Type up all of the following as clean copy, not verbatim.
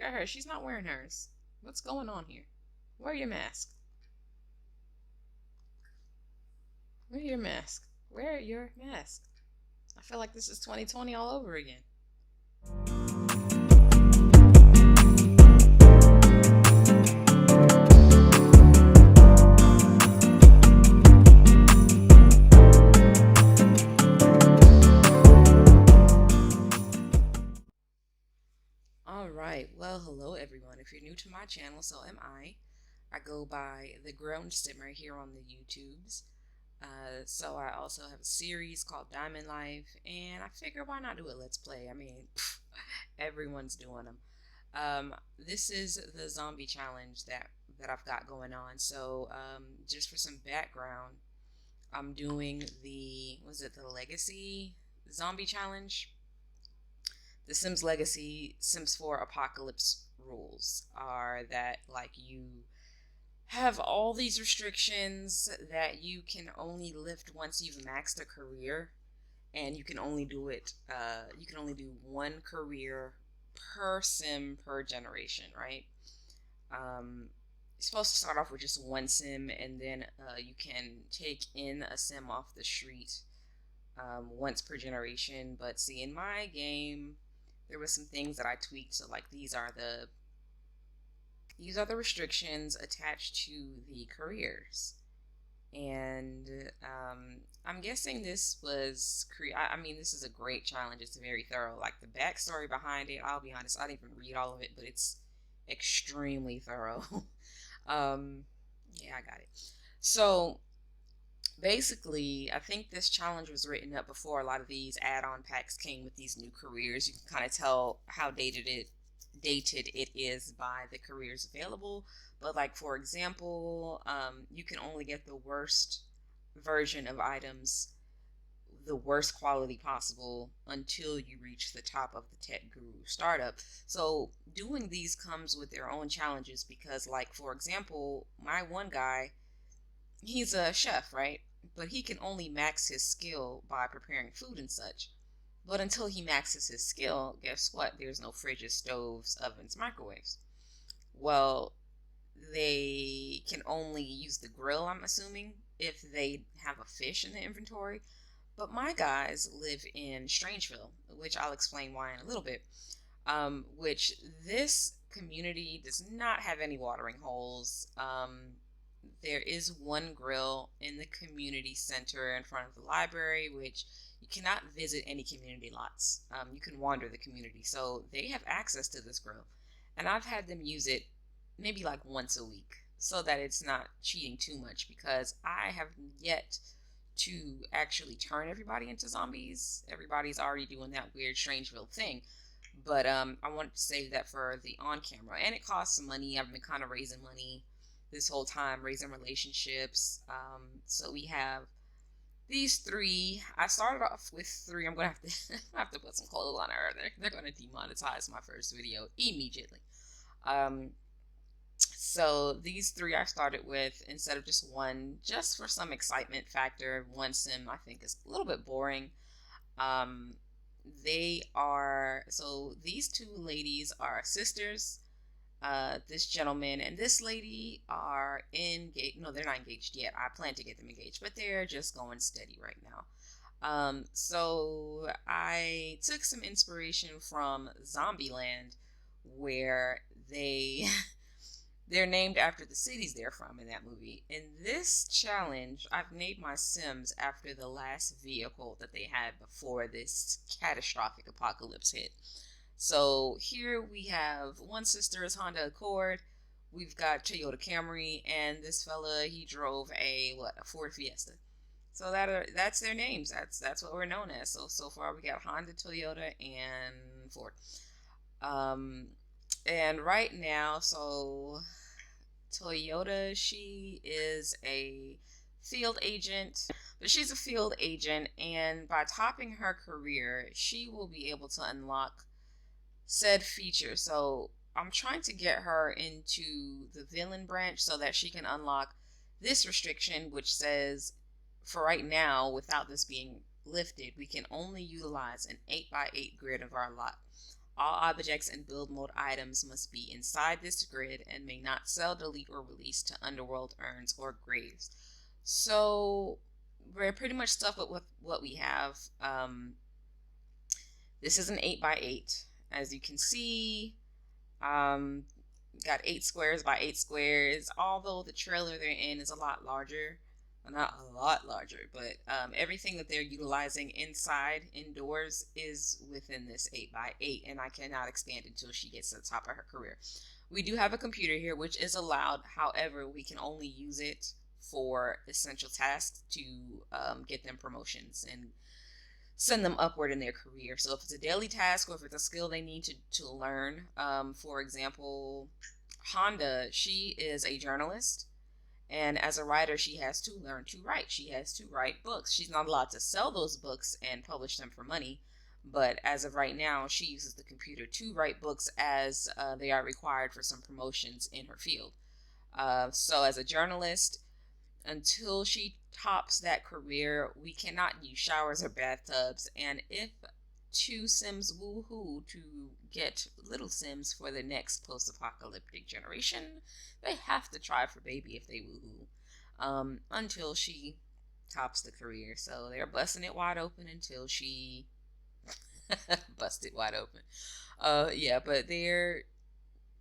at her. She's not wearing hers. What's going on here? Wear your mask. Wear your mask. Wear your mask. I feel like this is 2020 all over again. All right. Well, hello everyone. If you're new to my channel, so am I. I go by the Grown Simmer here on the YouTubes. So I also have a series called Diamond Life, and I figure why not do a Let's Play? I mean, everyone's doing them. This is the zombie challenge that I've got going on. So just for some background, I'm doing the Legacy Zombie Challenge. The Sims Legacy Sims 4 Apocalypse rules are that, like, you have all these restrictions that you can only lift once you've maxed a career, and you can only do it. You can only do one career per sim per generation, right? You're supposed to start off with just one sim, and then you can take in a sim off the street once per generation. But see, in my game, there was some things that I tweaked. So, like, these are the restrictions attached to the careers. And I'm guessing this was I mean, this is a great challenge. It's very thorough. Like, the backstory behind it, I'll be honest, I didn't even read all of it, but it's extremely thorough. Yeah, I got it. So basically, I think this challenge was written up before a lot of these add-on packs came with these new careers. You can kind of tell how dated it is by the careers available. But, like, for example, you can only get the worst version of items, the worst quality possible, until you reach the top of the Tech Guru startup. So doing these comes with their own challenges because, like, for example, my one guy, he's a chef, right? But he can only max his skill by preparing food and such. But until he maxes his skill, guess what? There's no fridges, stoves, ovens, microwaves. Well, they can only use the grill, I'm assuming, if they have a fish in the inventory. But my guys live in Strangeville, which I'll explain why in a little bit. Which this community does not have any watering holes. There is one grill in the community center in front of the library, which you cannot visit any community lots. You can wander the community. So they have access to this grill. And I've had them use it maybe like once a week so that it's not cheating too much, because I have yet to actually turn everybody into zombies. Everybody's already doing that weird Strangeville thing. But I wanted to save that for the on camera. And it costs some money. I've been kind of raising money this whole time, raising relationships. So we have these three. I started off with three. I'm gonna have to have to put some clothes on her. They're gonna demonetize my first video immediately. So these three I started with instead of just one, just for some excitement factor. One sim I think is a little bit boring. These two ladies are sisters. This gentleman and this lady are engaged. No, they're not engaged yet. I plan to get them engaged, but they're just going steady right now. So I took some inspiration from Zombieland, where they're named after the cities they're from in that movie. In this challenge, I've named my Sims after the last vehicle that they had before this catastrophic apocalypse hit. So here we have one sister is Honda Accord. We've got Toyota Camry, and this fella, he drove a Ford Fiesta. So that's their names. That's what we're known as. So far we got Honda, Toyota, and Ford. And right now, so Toyota, she is a field agent, but she's a field agent, and by topping her career, she will be able to unlock said feature. So I'm trying to get her into the villain branch so that she can unlock this restriction, which says, for right now, without this being lifted, we can only utilize an 8x8 grid of our lot. All objects and build mode items must be inside this grid and may not sell, delete, or release to underworld urns or graves. So we're pretty much stuck with what we have. This is an 8x8. As you can see, got 8 squares by 8 squares, although the trailer they're in is a lot larger. Not a lot larger, but everything that they're utilizing indoors is within this 8x8, and I cannot expand until she gets to the top of her career. We do have a computer here, which is allowed. However, we can only use it for essential tasks to get them promotions and send them upward in their career. So if it's a daily task or if it's a skill they need to learn, for example, Honda, she is a journalist. And as a writer, she has to learn to write. She has to write books. She's not allowed to sell those books and publish them for money. But as of right now, she uses the computer to write books as they are required for some promotions in her field. So as a journalist, until she tops that career, we cannot use showers or bathtubs. And if two Sims woohoo to get little Sims for the next post-apocalyptic generation, they have to try for baby if they woohoo, until she tops the career. So they're busting it wide open until she busted wide open. Yeah, but they're,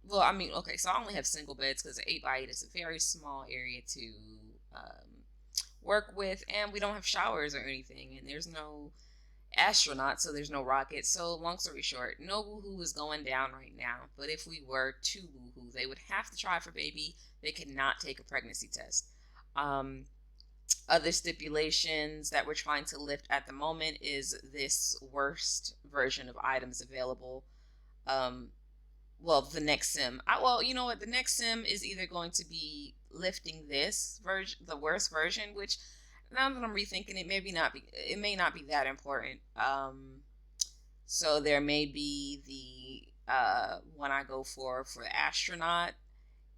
well, I mean, okay, so I only have single beds because the 8x8 is a very small area to work with, and we don't have showers or anything, and there's no astronaut, so there's no rocket. So long story short, no woohoo is going down right now. But if we were to woohoo, they would have to try for baby. They cannot take a pregnancy test. Other stipulations that we're trying to lift at the moment is this worst version of items available. Well, the next sim. Well, you know what? The next sim is either going to be lifting this version, the worst version, which now that I'm rethinking it, it may not be that important. So there may be the one I go for the astronaut,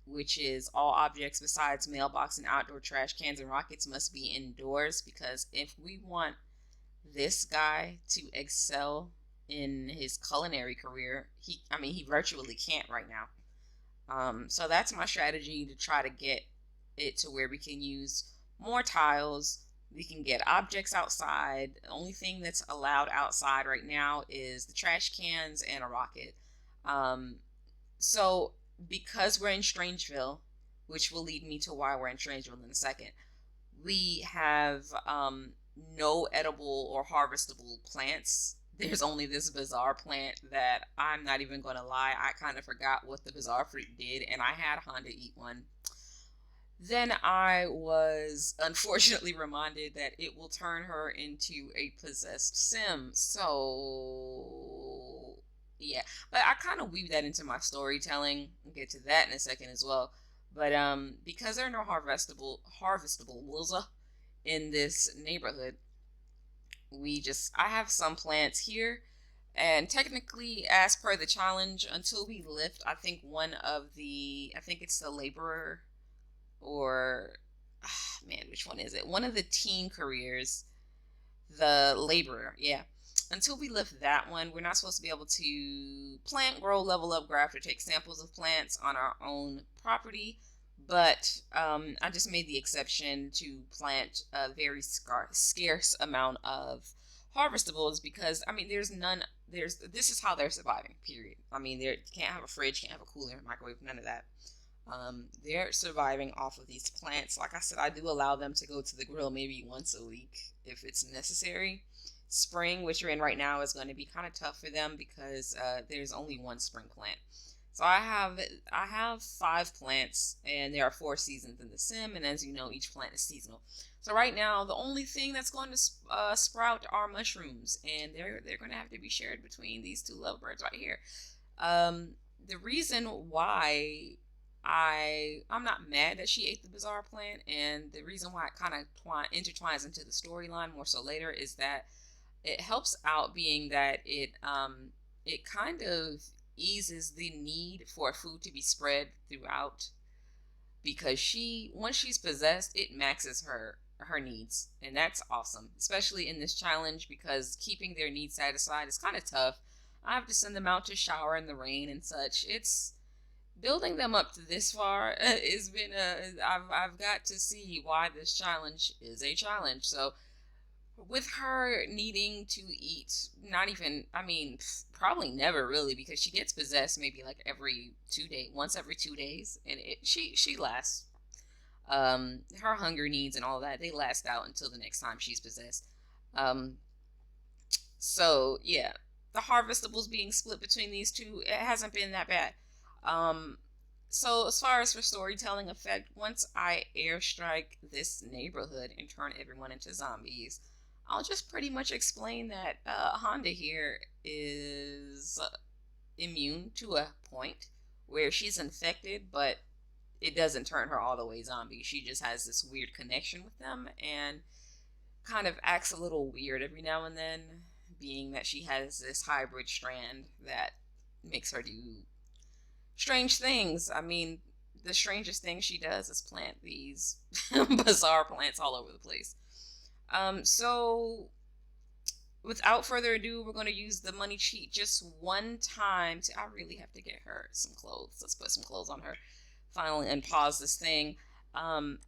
which is all objects besides mailbox and outdoor trash cans and rockets must be indoors, because if we want this guy to excel in his culinary career, he virtually can't right now. So that's my strategy, to try to get it to where we can use more tiles. We can get objects outside. The only thing that's allowed outside right now is the trash cans and a rocket. So because we're in Strangeville, which will lead me to why we're in Strangeville in a second, we have no edible or harvestable plants. There's only this bizarre plant that, I'm not even going to lie, I kind of forgot what the bizarre fruit did, and I had Honda eat one. Then I was unfortunately reminded that it will turn her into a possessed sim. So, yeah. But I kind of weave that into my storytelling. I'll get to that in a second as well. But because there are no harvestables in this neighborhood, I have some plants here. And technically, as per the challenge, until we lift, I think it's the laborer, or which one is it? One of the teen careers, the laborer, yeah. Until we lift that one, we're not supposed to be able to plant, grow, level up, graft, or take samples of plants on our own property. But I just made the exception to plant a very scarce amount of harvestables, because this is how they're surviving, period. They can't have a fridge, can't have a cooler, microwave, none of that. They're surviving off of these plants. Like I said, I do allow them to go to the grill maybe once a week if it's necessary. Spring, which we're in right now, is going to be kind of tough for them because there's only one spring plant. So I have 5 plants, and there are 4 seasons in the sim, and as you know, each plant is seasonal. So right now, the only thing that's going to sprout are mushrooms, and they're going to have to be shared between these 2 lovebirds right here. The reason why I'm not mad that she ate the bizarre plant, and the reason why it kind of intertwines into the storyline more so later, is that it helps out, being that it kind of eases the need for food to be spread throughout, because once she's possessed, it maxes her needs, and that's awesome, especially in this challenge, because keeping their needs satisfied is kind of tough. I have to send them out to shower in the rain and such. It's building them up to this far has been a. I've got to see why this challenge is a challenge. So with her needing to eat, not even, I mean, probably never really, because she gets possessed maybe like every 2 days, once every 2 days, and she lasts. Her hunger needs and all that, they last out until the next time she's possessed. Um, so yeah, the harvestables being split between these two, it hasn't been that bad. Um, so as far as for storytelling effect, once I airstrike this neighborhood and turn everyone into zombies, I'll just pretty much explain that Honda here is immune to a point where she's infected, but it doesn't turn her all the way zombie. She just has this weird connection with them and kind of acts a little weird every now and then, being that she has this hybrid strand that makes her do strange things. I mean, the strangest thing she does is plant these bizarre plants all over the place. So without further ado, we're going to use the money cheat just one time. I really have to get her some clothes. Let's put some clothes on her finally and pause this thing. Um,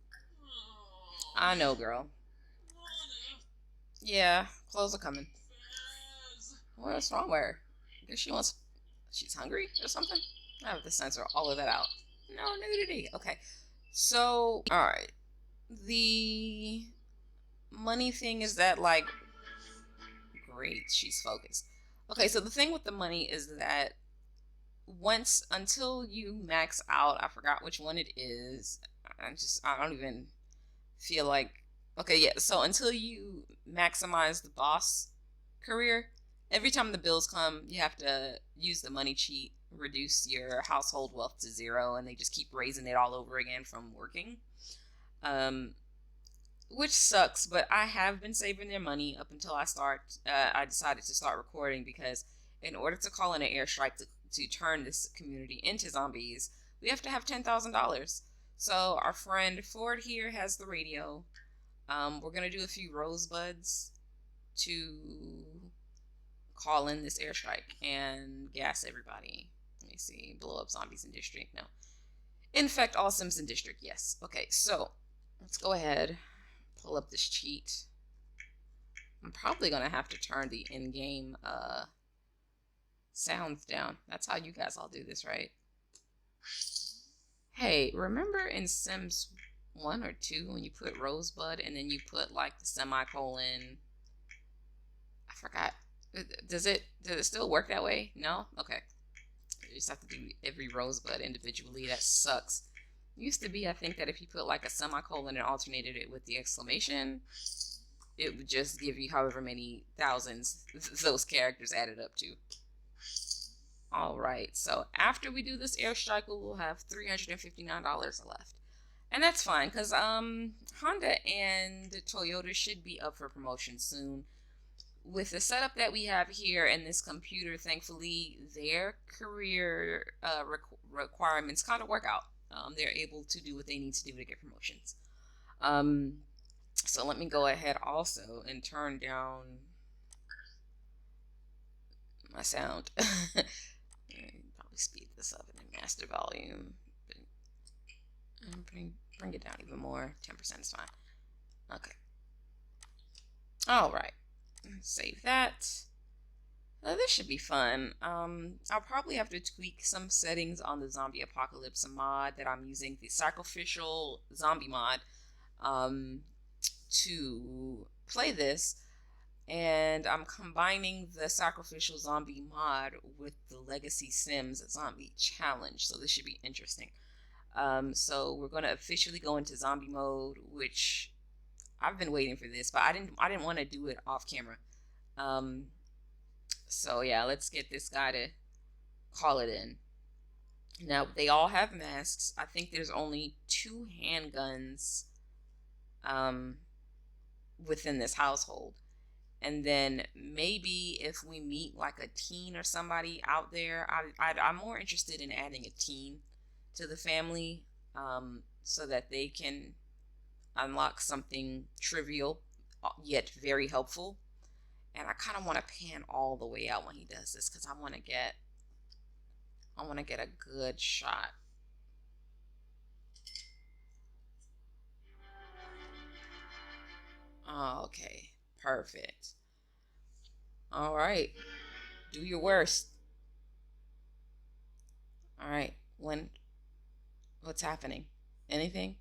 I know, girl. Yeah, clothes are coming. What's wrong with her? I guess she's hungry or something? I have to censor all of that out. No nudity. Okay. So, alright. The money thing is that, like, great, she's focused. Okay, so the thing with the money is that until you max out, I forgot which one it is. I don't even feel like, okay, yeah, so until you maximize the boss career, every time the bills come, you have to use the money cheat, reduce your household wealth to 0, and they just keep raising it all over again from working. Um, which sucks, but I have been saving their money up until I decided to start recording, because in order to call in an airstrike to turn this community into zombies, we have to have $10,000. So our friend Ford here has the radio. We're gonna do a few rosebuds to call in this airstrike and gas everybody. Let me see. Blow up zombies in district. No. Infect all Sims in district. Yes. Okay, so let's go ahead. Pull up this cheat. I'm probably going to have to turn the in-game sounds down. That's how you guys all do this, right? Hey, remember in Sims 1 or 2 when you put Rosebud and then you put like the semicolon? I forgot. Does it still work that way? No? Okay. You just have to do every Rosebud individually. That sucks. It used to be, I think, that if you put like a semicolon and alternated it with the exclamation, it would just give you however many thousands those characters added up to. Alright, so after we do this airstrike, we'll have $359 left. And that's fine, because Honda and Toyota should be up for promotion soon. With the setup that we have here and this computer, thankfully, their career requirements kind of work out. They're able to do what they need to do to get promotions. So let me go ahead also and turn down my sound. Probably speed this up in master volume. And bring it down even more. 10% is fine. Okay. Alright. Save that. This should be fun. I'll probably have to tweak some settings on the Zombie Apocalypse mod that I'm using, the Sacrificial Zombie mod, to play this. And I'm combining the Sacrificial Zombie mod with the Legacy Sims Zombie Challenge, so this should be interesting. So we're going to officially go into zombie mode, which I've been waiting for this, but I didn't want to do it off camera. So yeah, let's get this guy to call it in. Now, they all have masks. I think there's only 2 handguns within this household. And then maybe if we meet like a teen or somebody out there, I'm more interested in adding a teen to the family, so that they can unlock something trivial yet very helpful. And I kind of want to pan all the way out when he does this because I want to get a good shot. Oh, okay. Perfect. All right. Do your worst. All right. What's happening? Anything?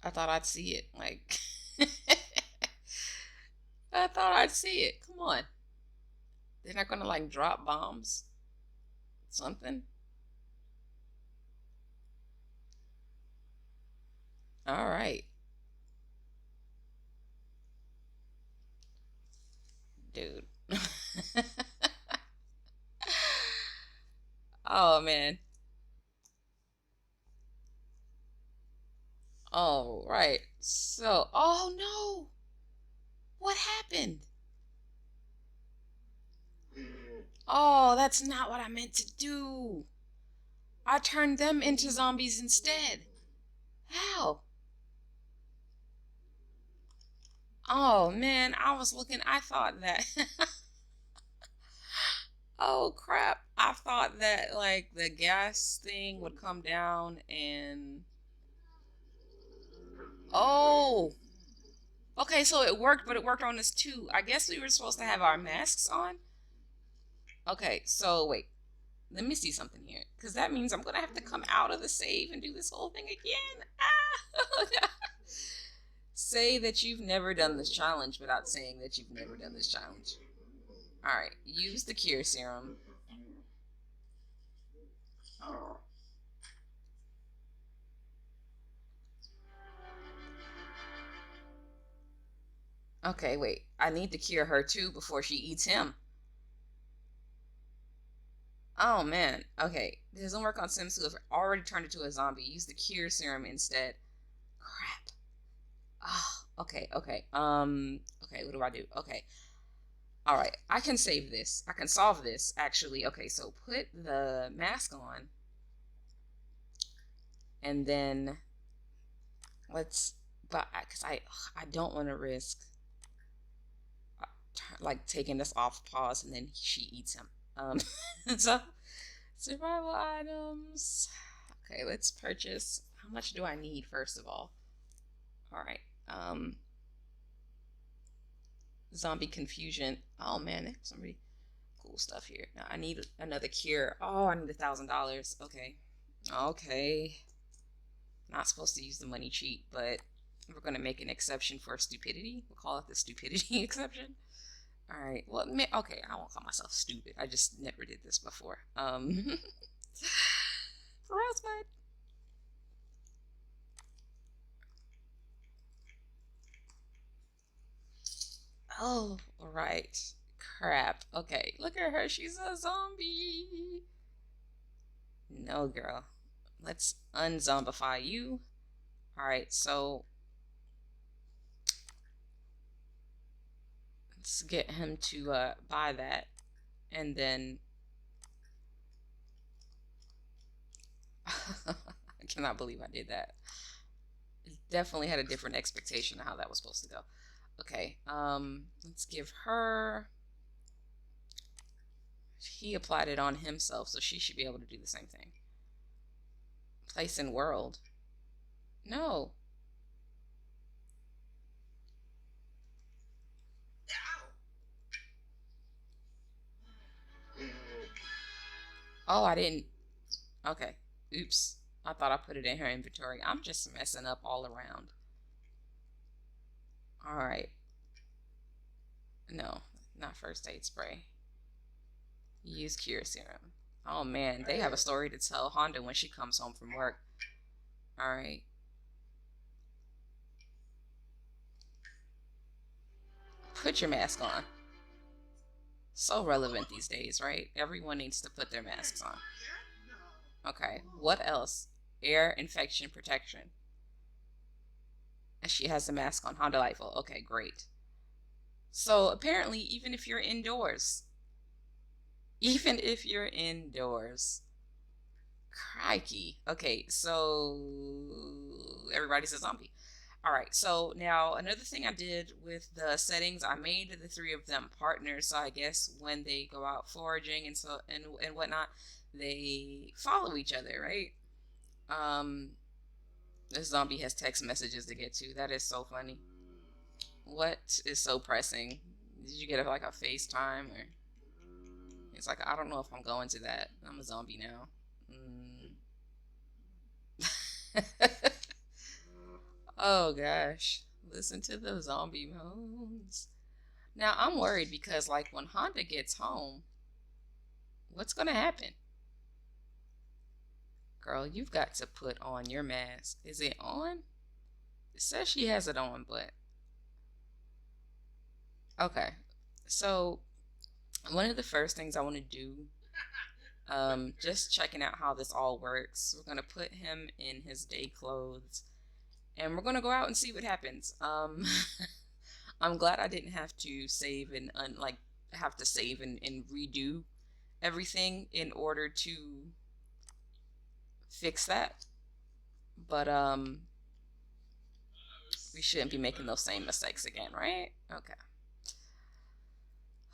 I thought I'd see it. Like, I thought I'd see it. Come on. They're not gonna like drop bombs? Something? All right. Dude. Oh man. All right. So, oh no. What happened? Oh, that's not what I meant to do. I turned them into zombies instead. How? Oh man, I thought that. Oh crap. I thought that like the gas thing would come down and. Oh. Okay, so it worked, but it worked on us too. I guess we were supposed to have our masks on. Okay, so wait. Let me see something here. Because that means I'm going to have to come out of the save and do this whole thing again. Ah! Say that you've never done this challenge without saying that you've never done this challenge. Alright, use the cure serum. Okay, wait. I need to cure her too before she eats him. Oh man. Okay. This doesn't work on Sims who have already turned into a zombie. Use the cure serum instead. Crap. Ah, oh, okay, okay. Okay, what do I do? Okay. All right, I can save this. I can solve this, actually. Okay, so put the mask on. And then let's, but because I don't want to risk like taking this off pause and then she eats him. So survival items. Okay, let's purchase. How much do I need first of all? All right. Zombie confusion. Oh man, there's some really cool stuff here. Now I need another cure. Oh, I need $1,000. Okay. Okay. Not supposed to use the money cheat, but we're gonna make an exception for stupidity. We'll call it the stupidity exception. All right. Well, okay. I won't call myself stupid. I just never did this before. Rosebud. Oh, right. Crap. Okay. Look at her. She's a zombie. No, girl. Let's unzombify you. All right. So let's get him to buy that, and then I cannot believe I did that. Definitely had a different expectation of how that was supposed to go. Okay, let's give her. He applied it on himself, so she should be able to do the same thing. Place in world. No. Oh, I didn't. Okay. Oops. I thought I put it in her inventory. I'm just messing up all around. All right. No, not first aid spray. Use cure serum. Oh man, they have a story to tell Honda when she comes home from work. All right. Put your mask on. So relevant these days, right? Everyone needs to put their masks on. Okay. What else? Air infection protection. And she has a mask on. How delightful. Okay, great. So apparently, even if you're indoors, crikey. Okay, so everybody's a zombie. All right, so now another thing I did with the settings, I made the three of them partners. So I guess when they go out foraging and and whatnot, they follow each other, right? Um, this zombie has text messages to get to. That is so funny. What is so pressing? Did you get like a FaceTime or? It's like I don't know if I'm going to that. I'm a zombie now. Mm. Oh gosh, listen to the zombie moans. Now I'm worried because like when Honda gets home, what's gonna happen? Girl, you've got to put on your mask. Is it on? It says she has it on, but okay. So one of the first things I want to do, just checking out how this all works. We're gonna put him in his day clothes, and we're gonna go out and see what happens. I'm glad I didn't have to save and like have to save and redo everything in order to fix that. But we shouldn't be making those same mistakes again, right? Okay.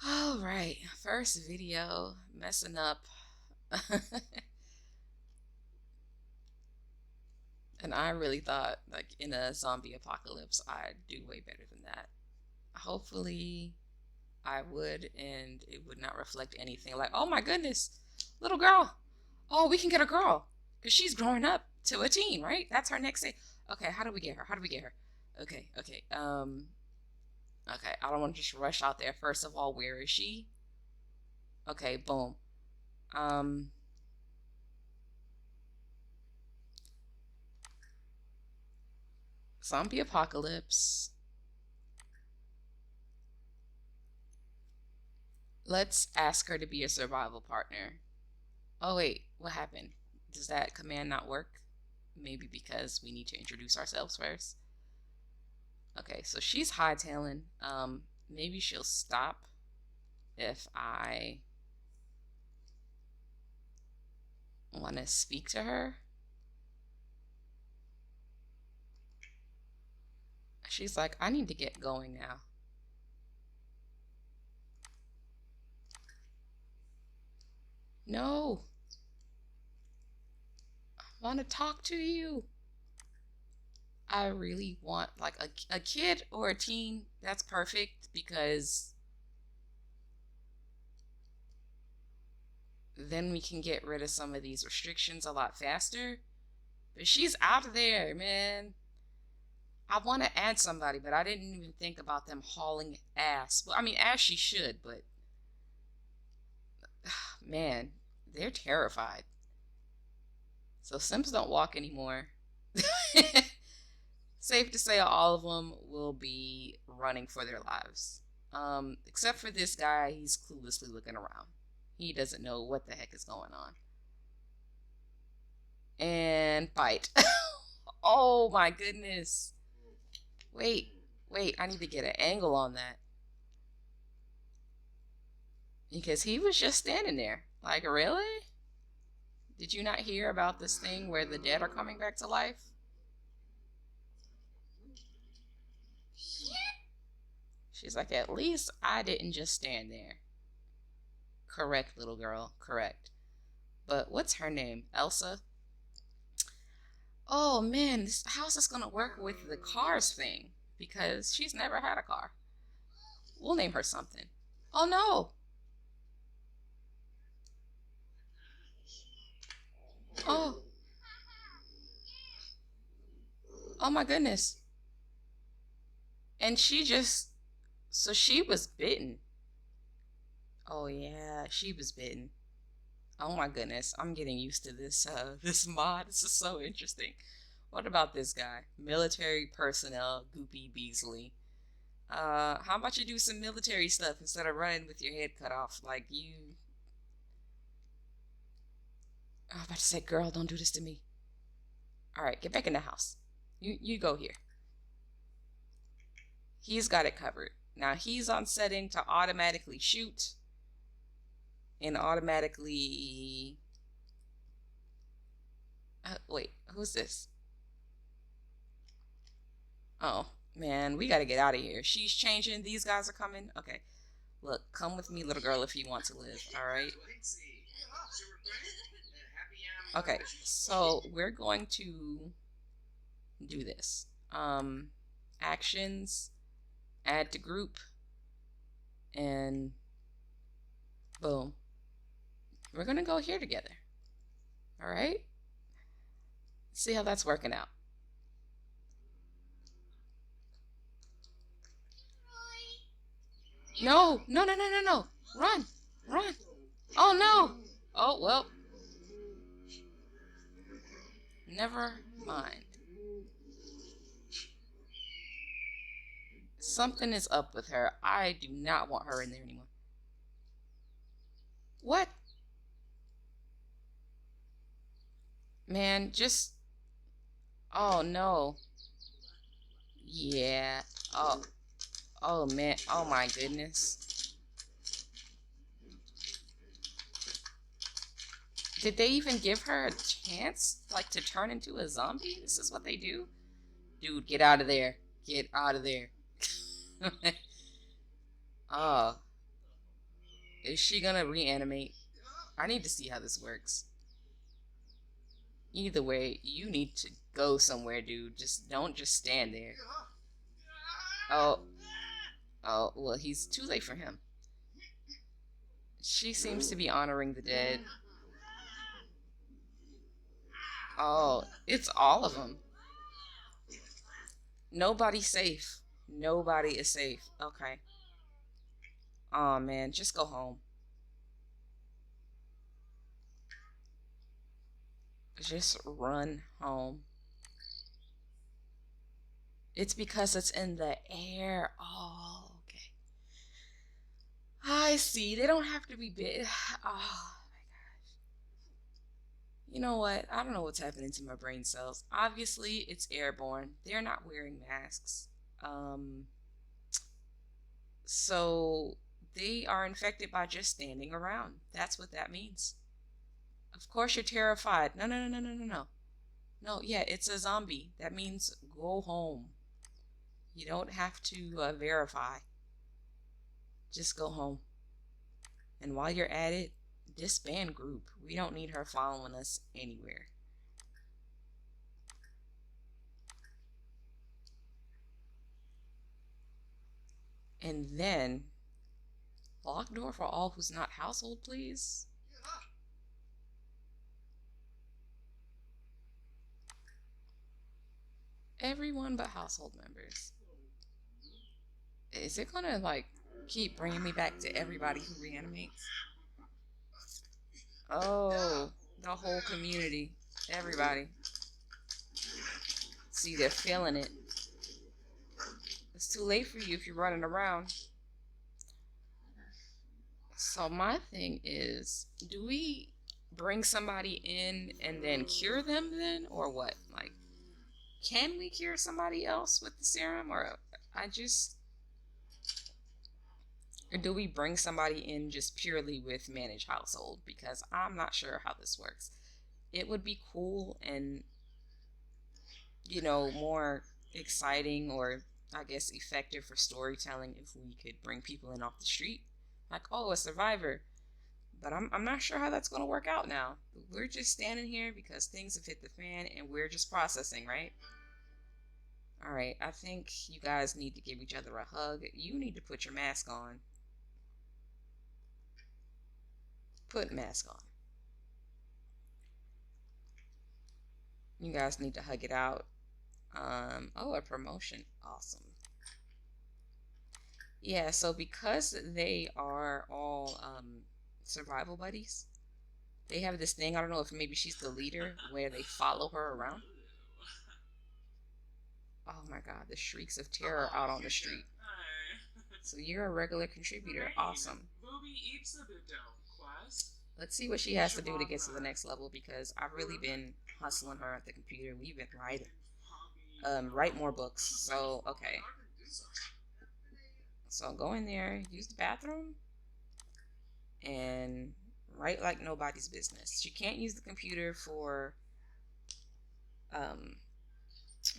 All right. First video messing up. And I really thought like in a zombie apocalypse I'd do way better than that. Hopefully I would, and it would not reflect anything like, oh my goodness, little girl. Oh, we can get a girl because she's growing up to a teen, right? That's her next day. Okay, how do we get her? How do we get her? Okay, okay. Okay. I don't want to just rush out there. First of all, where is she? Okay, boom. Um, Zombie apocalypse. Let's ask her to be a survival partner. Oh wait, what happened? Does that command not work? Maybe because we need to introduce ourselves first. Okay, so she's hightailing. Maybe she'll stop if I want to speak to her. She's like, I need to get going now. No, I want to talk to you. I really want like a kid or a teen. That's perfect because then we can get rid of some of these restrictions a lot faster. But she's out of there, man. I want to add somebody, but I didn't even think about them hauling ass. Well, I mean, as she should, but man, they're terrified. So Sims don't walk anymore. Safe to say all of them will be running for their lives. Except for this guy, he's cluelessly looking around. He doesn't know what the heck is going on. And bite. Oh my goodness. Wait, wait, I need to get an angle on that. Because he was just standing there. Like, really? Did you not hear about this thing where the dead are coming back to life? She's like, at least I didn't just stand there. Correct, little girl, correct. But what's her name? Elsa? Oh man, how's this gonna work with the cars thing? Because she's never had a car. We'll name her something. Oh no! Oh, oh my goodness. And she just, so she was bitten. Oh yeah, she was bitten. Oh my goodness, I'm getting used to this this mod. This is so interesting. What about this guy? Military personnel, Goopy Beasley. How about you do some military stuff instead of running with your head cut off? Like you I was about to say, girl, don't do this to me. Alright, get back in the house. You go here. He's got it covered. Now he's on setting to automatically shoot and automatically wait, who's this? Oh, man, we gotta get out of here. She's changing. These guys are coming. Okay. Look, come with me, little girl, if you want to live. All right. Okay. So we're going to do this. Actions, add to group, and boom. We're gonna go here together. All right. See how that's working out. No, no, no, no, no, no. Run, run. Oh no. Oh well. Never mind. Something is up with her. I do not want her in there anymore. What? Man, just. Oh no. Yeah. Oh. Oh man. Oh my goodness. Did they even give her a chance, like, to turn into a zombie? This is what they do? Dude, get out of there. Get out of there. Oh. Is she gonna reanimate? I need to see how this works. Either way, you need to go somewhere, dude. Just don't just stand there. Oh, oh, well, he's too late for him. She seems to be honoring the dead. Oh, it's all of them. Nobody's safe. Nobody is safe. Okay. Oh man, just go home. Just run home. It's because it's in the air. Oh, okay. I see. They don't have to be big. Oh, you know what? I don't know what's happening to my brain cells. Obviously, it's airborne. They're not wearing masks. Um, so they are infected by just standing around. That's what that means. Of course, you're terrified. No, no, no, no, no, no, no. No, yeah, it's a zombie. That means go home. You don't have to verify. Just go home. And while you're at it, disband group. We don't need her following us anywhere. And then lock door for all who's not household, please. Everyone but household members. Is it gonna like keep bringing me back to everybody who reanimates? Oh, the whole community. Everybody. See, they're feeling it. It's too late for you if you're running around. So my thing is, do we bring somebody in and then cure them then, or what? Like, can we cure somebody else with the serum, or I just, or do we bring somebody in just purely with managed household? Because I'm not sure how this works. It would be cool and more exciting, or I guess effective for storytelling if we could bring people in off the street, like, oh, a survivor. But I'm not sure how that's going to work out now. We're just standing here because things have hit the fan and we're just processing, right? All right, I think you guys need to give each other a hug. You need to put your mask on. Put mask on. You guys need to hug it out. Oh, a promotion. Awesome. Yeah, so because they are all survival buddies, they have this thing. I don't know if maybe she's the leader where they follow her around. Oh my god, the shrieks of terror out on the street. So you're a regular contributor. Awesome. Let's see what she has to do to get to the next level, because I've really been hustling her at the computer. We've been writing. Write more books. So, okay. So go in there, use the bathroom, and write like nobody's business. She can't use the computer for,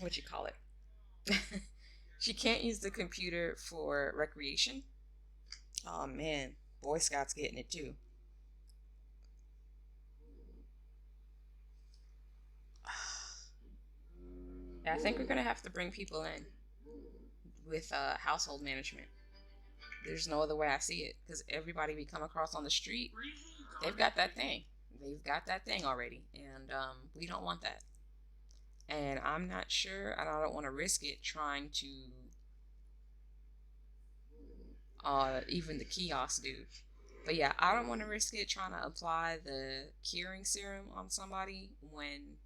what you call it, She can't use the computer for recreation. Oh man, Boy Scouts getting it too. Yeah, I think we're gonna have to bring people in with household management. There's no other way I see it because everybody we come across on the street, they've got that thing. They've got that thing already, and we don't want that. And I'm not sure, and I don't want to risk it trying to even the kiosk dude. But yeah, I don't want to risk it trying to apply the curing serum on somebody when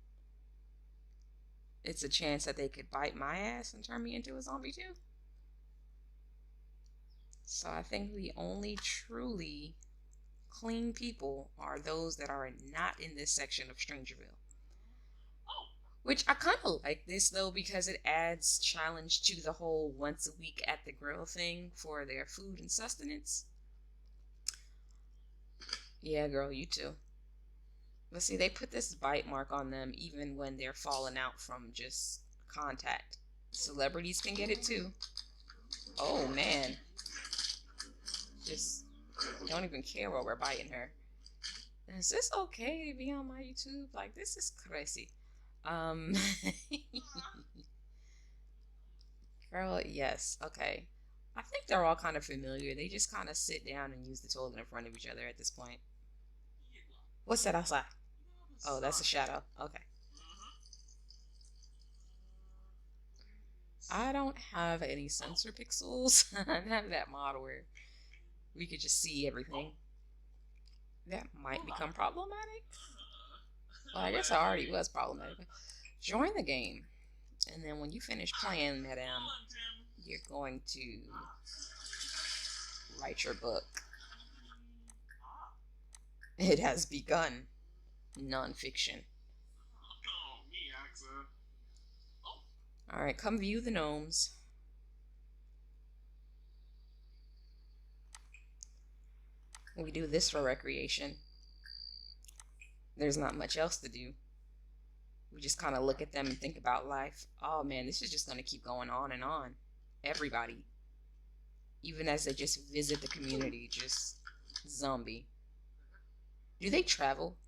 it's a chance that they could bite my ass and turn me into a zombie too. So I think the only truly clean people are those that are not in this section of Strangerville. Which I kind of like this though because it adds challenge to the whole once a week at the grill thing for their food and sustenance. Yeah, girl, you too. But see, they put this bite mark on them even when they're falling out from just contact. Celebrities can get it too. Oh man, just don't even care while we're biting her. Is this okay to be on my YouTube? Like, this is crazy. Um, Girl, yes, okay. I think they're all kind of familiar. They just kind of sit down and use the toilet in front of each other at this point. What's that outside? Oh, that's a shadow. Okay. I don't have any sensor pixels. I have that mod where we could just see everything. That might become problematic. Well, I guess it already was problematic. Join the game. And then when you finish playing, madam, you're going to write your book. It has begun. Non-fiction. Alright, come view the gnomes. We do this for recreation. There's not much else to do. We just kind of look at them and think about life. Oh man, this is just going to keep going on and on. Everybody. Even as they just visit the community, just zombie. Do they travel?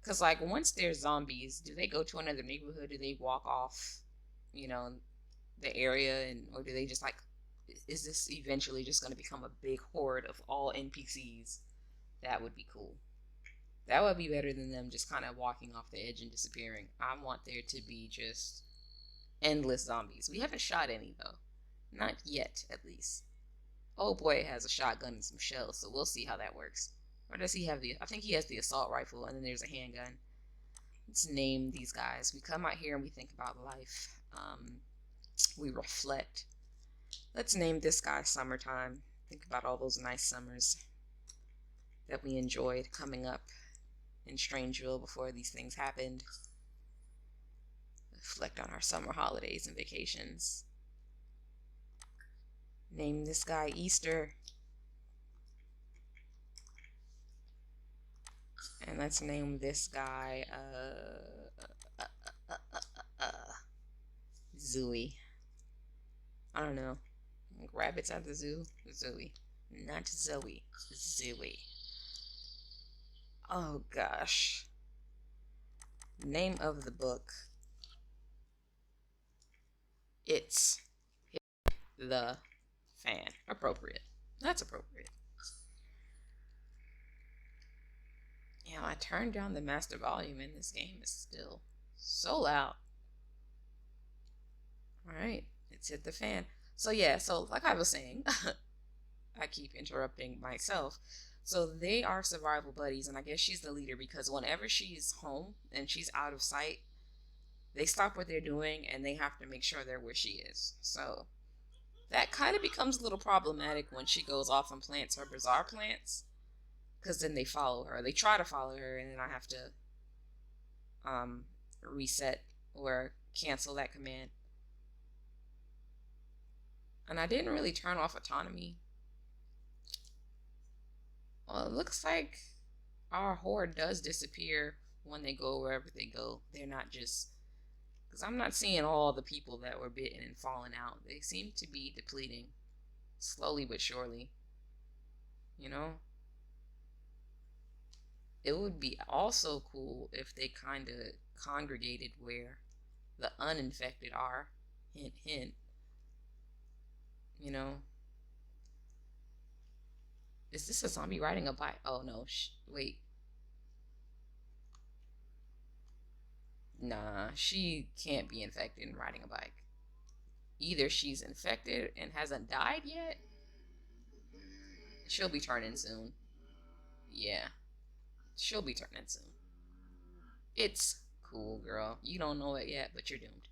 Because, like, once they're zombies, do they go to another neighborhood? Do they walk off, you know, the area? Or do they just, like, is this eventually just going to become a big horde of all NPCs? That would be cool. That would be better than them just kind of walking off the edge and disappearing. I want there to be just endless zombies. We haven't shot any, though. Not yet, at least. Oh boy has a shotgun and some shells, so we'll see how that works. Or does he have the... I think he has the assault rifle, and then there's a handgun. Let's name these guys. We come out here and we think about life. We reflect. Let's name this guy Summertime. Think about all those nice summers that we enjoyed coming up in Strangeville before these things happened. Reflect on our summer holidays and vacations. Name this guy Easter. And let's name this guy Zooey. I don't know. Like rabbits at the zoo? Zooey. Not Zoe. Zooey. Oh gosh. Name of the book. It's the Fan. Appropriate. That's appropriate. Yeah, I turned down the master volume and this game is still so loud. Alright, it's hit the fan. So yeah, so like I was saying, I keep interrupting myself. So they are survival buddies, and I guess she's the leader because whenever she's home and she's out of sight, they stop what they're doing and they have to make sure they're where she is. So that kind of becomes a little problematic when she goes off and plants her bizarre plants, because then they follow her. They try to follow her, and then I have to reset or cancel that command. And I didn't really turn off autonomy. Well, it looks like our horde does disappear when they go wherever they go. They're not just Because I'm not seeing all the people that were bitten and falling out. They seem to be depleting slowly but surely. You know? It would be also cool if they kind of congregated where the uninfected are. Hint, hint. You know? Is this a zombie riding a bike? Oh no, wait. Nah, she can't be infected and riding a bike. Either she's infected and hasn't died yet. She'll be turning soon. Yeah, she'll be turning soon. It's cool, girl. You don't know it yet, but you're doomed.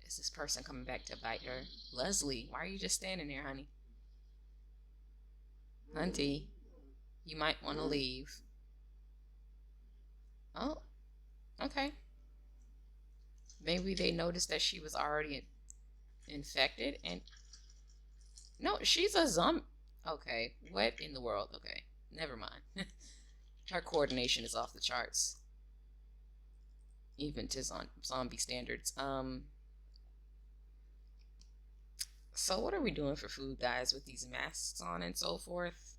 Is this person coming back to bite her? Leslie, why are you just standing there, honey? Hunty, you might want to leave. Oh, okay. Maybe they noticed that she was already infected and... No, she's a zombie. Okay, what in the world? Okay, never mind. Her coordination is off the charts. Even to zombie standards. So what are we doing for food, guys, with these masks on and so forth?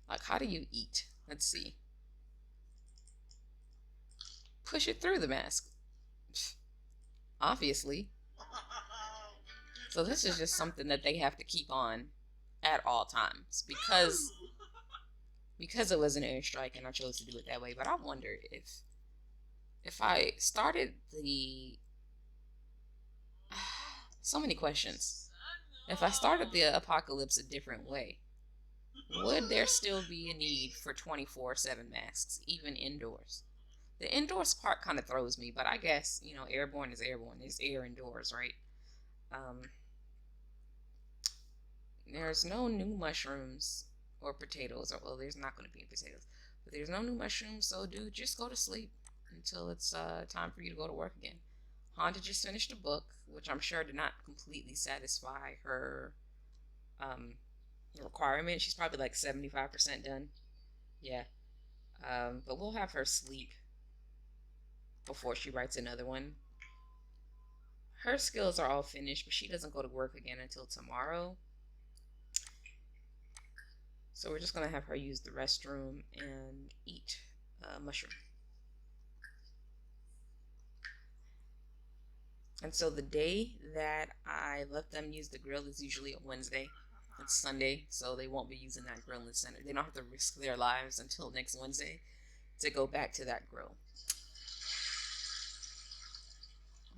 Like, how do you eat? Let's see. Push it through the mask. Obviously. So this is just something that they have to keep on at all times because it was an airstrike and I chose to do it that way. But I wonder if I started the so many questions. If I started the apocalypse a different way, would there still be a need for 24/7 masks, even indoors? The indoors part kind of throws me, but I guess, you know, airborne is airborne. There's air indoors, right? There's no new mushrooms or potatoes, or well, there's not going to be potatoes, but there's no new mushrooms. So, dude, just go to sleep until it's time for you to go to work again. Honda just finished a book, which I'm sure did not completely satisfy her requirement. She's probably like 75% done. Yeah. But we'll have her sleep before she writes another one. Her skills are all finished, but she doesn't go to work again until tomorrow. So we're just going to have her use the restroom and eat mushroom. And so the day that I let them use the grill is usually a Wednesday. It's Sunday, so they won't be using that grill in the center. They don't have to risk their lives until next Wednesday to go back to that grill.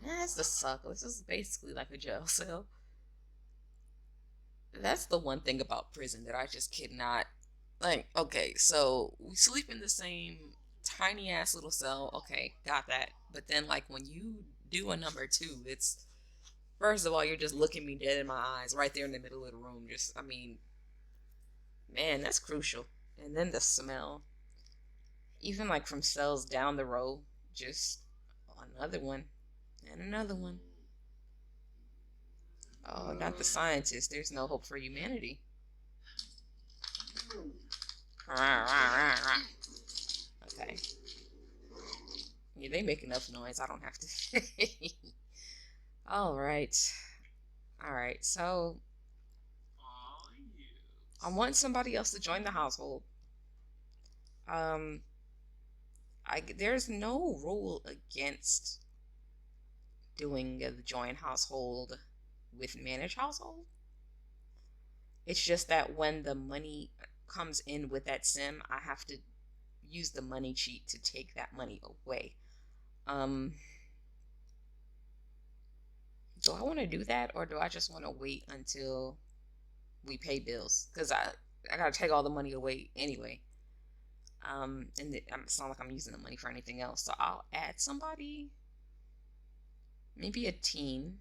That's the suck. This is basically like a jail cell. That's the one thing about prison that I just cannot. Like, okay, so we sleep in the same tiny ass little cell. Okay, got that. But then, like, when you do a number two, it's first of all, you're just looking me dead in my eyes right there in the middle of the room. Just, I mean, man, that's crucial. And then the smell, even like from cells down the road, just another one and another one. Oh, not the scientist. There's no hope for humanity. Okay. Yeah, they make enough noise. I don't have to. All right. All right. So I want somebody else to join the household. There's no rule against doing the join household with manage household. It's just that when the money comes in with that sim, I have to use the money cheat to take that money away. Do I want to do that, or do I just want to wait until we pay bills? Because I gotta take all the money away anyway. And it's not like I'm using the money for anything else. So I'll add somebody, maybe a teen.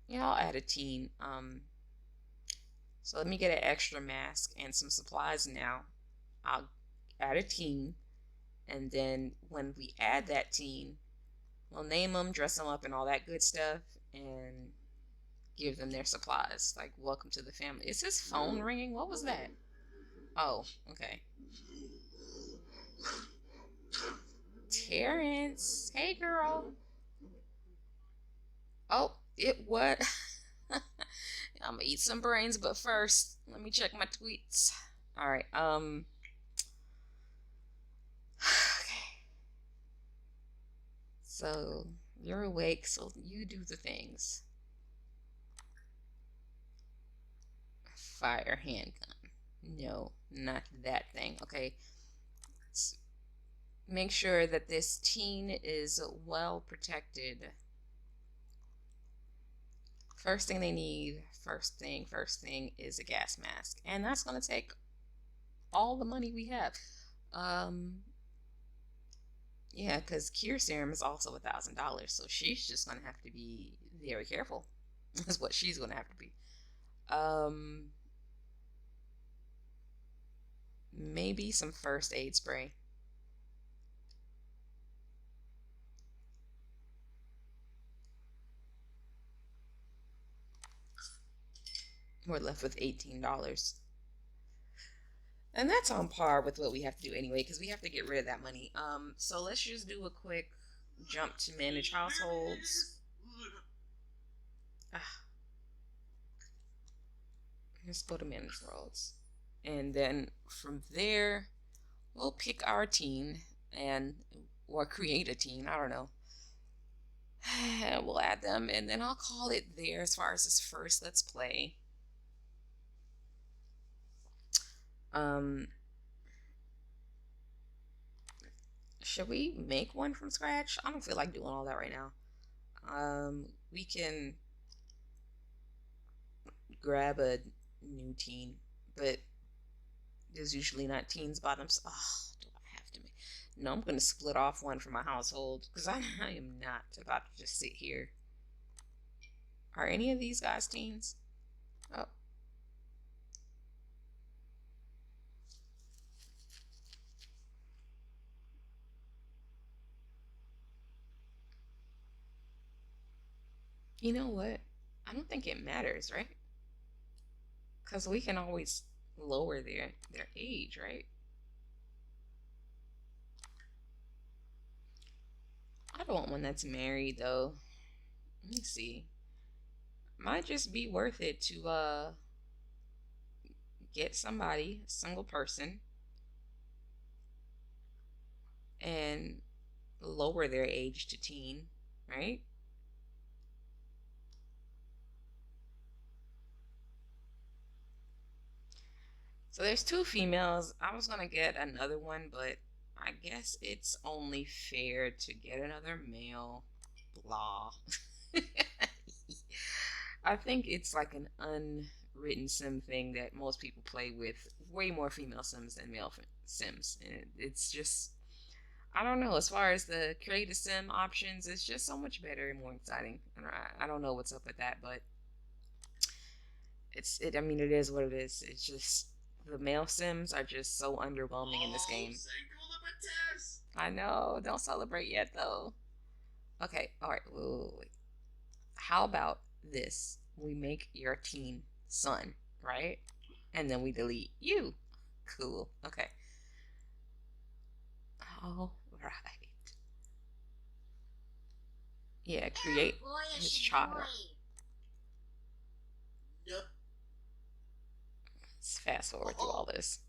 Yeah, I'll add a teen. So let me get an extra mask and some supplies now. I'll add a teen, and then when we add that teen, we'll name them, dress them up, and all that good stuff, and give them their supplies. Like, welcome to the family. Is his phone ringing? What was that? Oh, okay. Terrence, hey girl. Oh, it what? I'm gonna eat some brains, but first, let me check my tweets. All right. Okay. So you're awake, so you do the things. Fire handgun. No, not that thing. Okay. Let's make sure that this teen is well protected. First thing they need, first thing is a gas mask. And that's gonna take all the money we have. Um, yeah, because cure serum is also $1,000, so she's just gonna have to be very careful. Is what she's gonna have to be. Um, maybe some first aid spray. We're left with $18. And that's on par with what we have to do anyway, because we have to get rid of that money. So let's just do a quick jump to manage households. Ah, let's go to manage worlds. And then from there, we'll pick our teen and or create a teen. I don't know. We'll add them, and then I'll call it there as far as this first let's play. Um, should we make one from scratch? I don't feel like doing all that right now. We can grab a new teen, but there's usually not teens bottoms. Oh, do I have to make? No, I'm gonna split off one for my household because I am not about to just sit here. Are any of these guys teens? Oh. You know what? I don't think it matters, right? Because we can always lower their age, right? I don't want one that's married though. Let me see. Might just be worth it to get somebody, a single person, and lower their age to teen, right? So there's two females. I was gonna get another one, but I guess it's only fair to get another male. Blah. I think it's like an unwritten sim thing that most people play with way more female sims than male sims. And it's just, I don't know. As far as the creative sim options, it's just so much better and more exciting. And I don't know what's up with that, but I mean, it is what it is. It's just the male sims are just so underwhelming in this game. I know. Don't celebrate yet, though. Okay. All right. Wait, wait, wait. How about this? We make your teen son, right? And then we delete you. Cool. Okay. All right. Yeah, create his child. Let's fast forward through all this.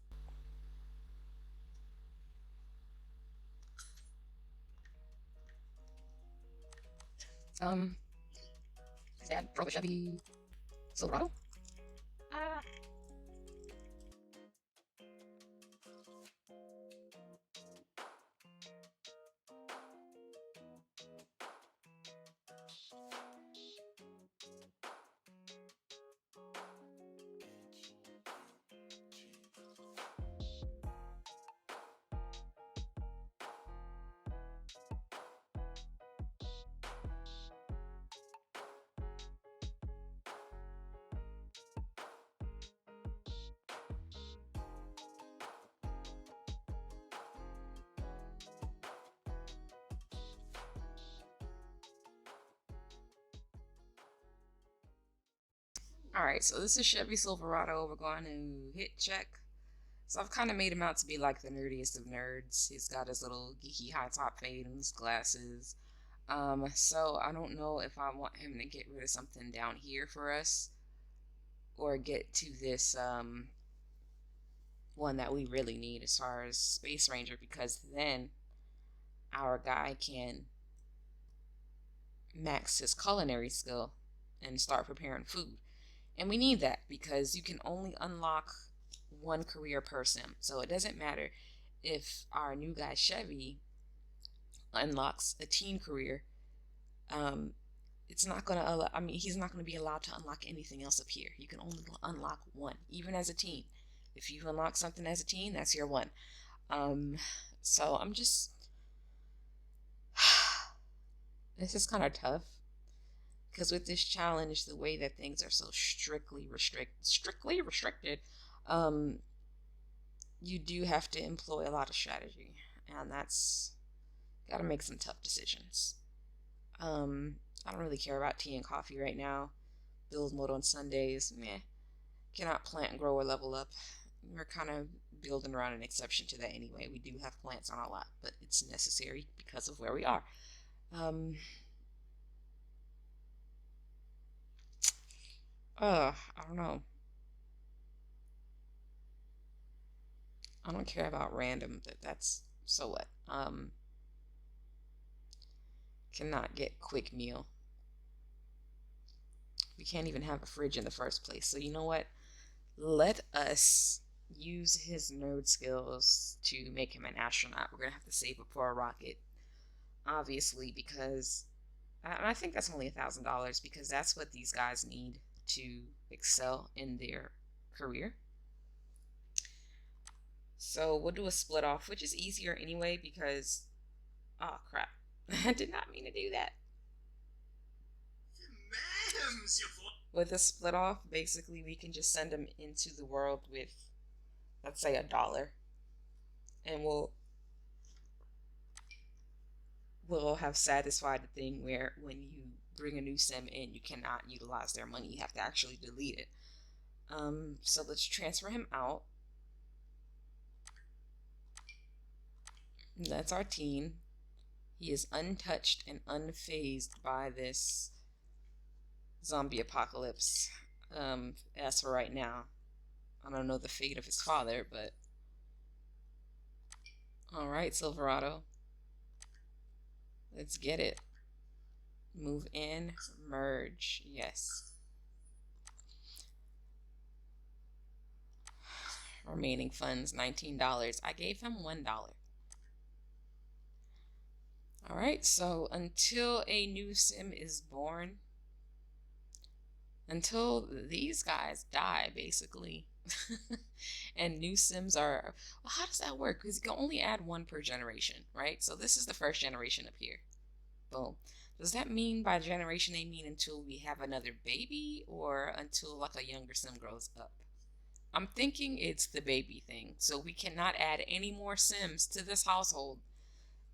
Um, is that probably should be Silverado? Ah. All right, so this is Chevy Silverado. We're going to hit check. So I've kind of made him out to be like the nerdiest of nerds. He's got his little geeky high top fade and his glasses. So I don't know if I want him to get rid of something down here for us or get to this one that we really need as far as Space Ranger, because then our guy can max his culinary skill and start preparing food. And we need that because you can only unlock one career per sim. So it doesn't matter if our new guy Chevy unlocks a teen career. It's not going to allow, I mean, he's not going to be allowed to unlock anything else up here. You can only unlock one, even as a teen. If you unlock something as a teen, that's your one. So I'm just, this is kind of tough because with this challenge, the way that things are so strictly restricted, you do have to employ a lot of strategy, and that's got to make some tough decisions. I don't really care about tea and coffee right now. Build mode on Sundays, meh. Cannot plant, grow, or level up. We're kind of building around an exception to that anyway. We do have plants on our lot, but it's necessary because of where we are. I don't know. I don't care about random. That's so what. Cannot get quick meal. We can't even have a fridge in the first place. So you know what? Let us use his nerd skills to make him an astronaut. We're gonna have to save up for a rocket, obviously, because I think that's only $1,000 because that's what these guys need to excel in their career. So we'll do a split off, which is easier anyway because, oh crap, I did not mean to do that. With a split off, basically we can just send them into the world with, let's say, $1, and we'll have satisfied the thing where when you bring a new sim in, you cannot utilize their money. You have to actually delete it. So let's transfer him out. That's our teen. He is untouched and unfazed by this zombie apocalypse. As for right now, I don't know the fate of his father, but all right, Silverado, let's get it. Move in, merge, yes. Remaining funds $19. I gave him $1. All right, so until a new sim is born, until these guys die, basically, and new sims are, well, how does that work? Because you can only add one per generation, right? So this is the first generation up here. Boom. Does that mean by generation they mean until we have another baby or until like a younger sim grows up? I'm thinking it's the baby thing. So we cannot add any more sims to this household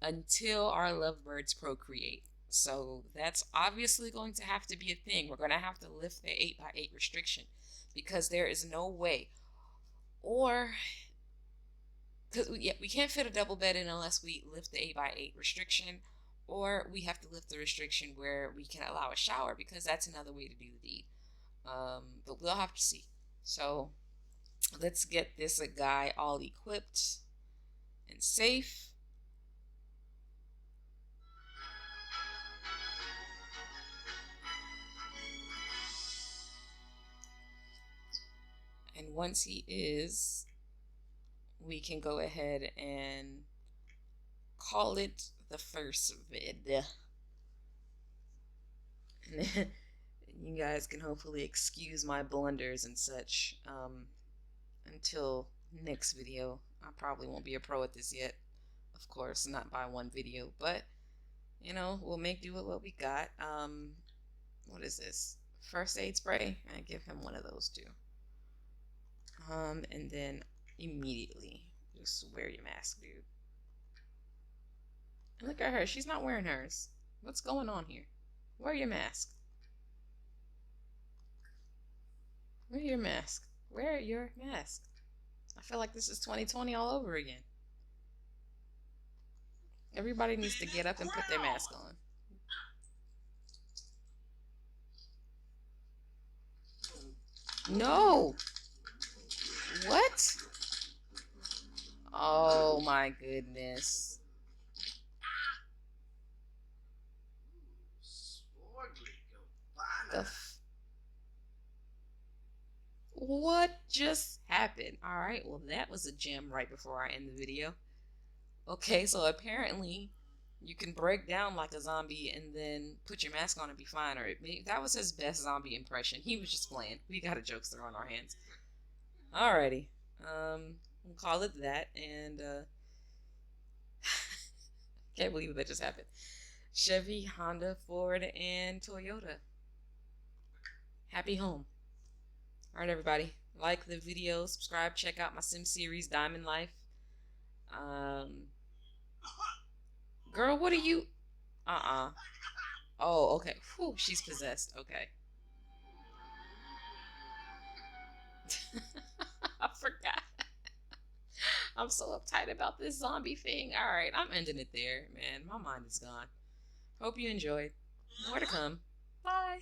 until our lovebirds procreate. So that's obviously going to have to be a thing. We're going to have to lift the 8x8 restriction because there is no way. Or, because we can't fit a double bed in unless we lift the 8x8 restriction, or we have to lift the restriction where we can allow a shower because that's another way to do the deed. But we'll have to see. So let's get this guy all equipped and safe. And once he is, we can go ahead and call it the first vid. And you guys can hopefully excuse my blunders and such. Until next video. I probably won't be a pro at this yet. Of course, not by one video, but you know, we'll make do with what we got. What is this? First aid spray? I give him one of those too. And then immediately just wear your mask, dude. And look at her, she's not wearing hers. What's going on here? Wear your mask. Wear your mask. Wear your mask. I feel like this is 2020 all over again. Everybody needs to get up and put their mask on. No! What? Oh my goodness. What just happened? Alright, well, that was a gem right before I end the video. Okay, so apparently you can break down like a zombie and then put your mask on and be fine. Or that was his best zombie impression. He was just playing. We got a jokester on our hands. Alrighty. We'll call it that. And can't believe that just happened. Chevy, Honda, Ford, and Toyota. Happy home. Alright, everybody. Like the video, subscribe, check out my Sim series, Diamond Life. Girl, what are you? Oh, okay. Whew, she's possessed. Okay. I forgot. I'm so uptight about this zombie thing. Alright, I'm ending it there, man. My mind is gone. Hope you enjoyed. More to come. Bye.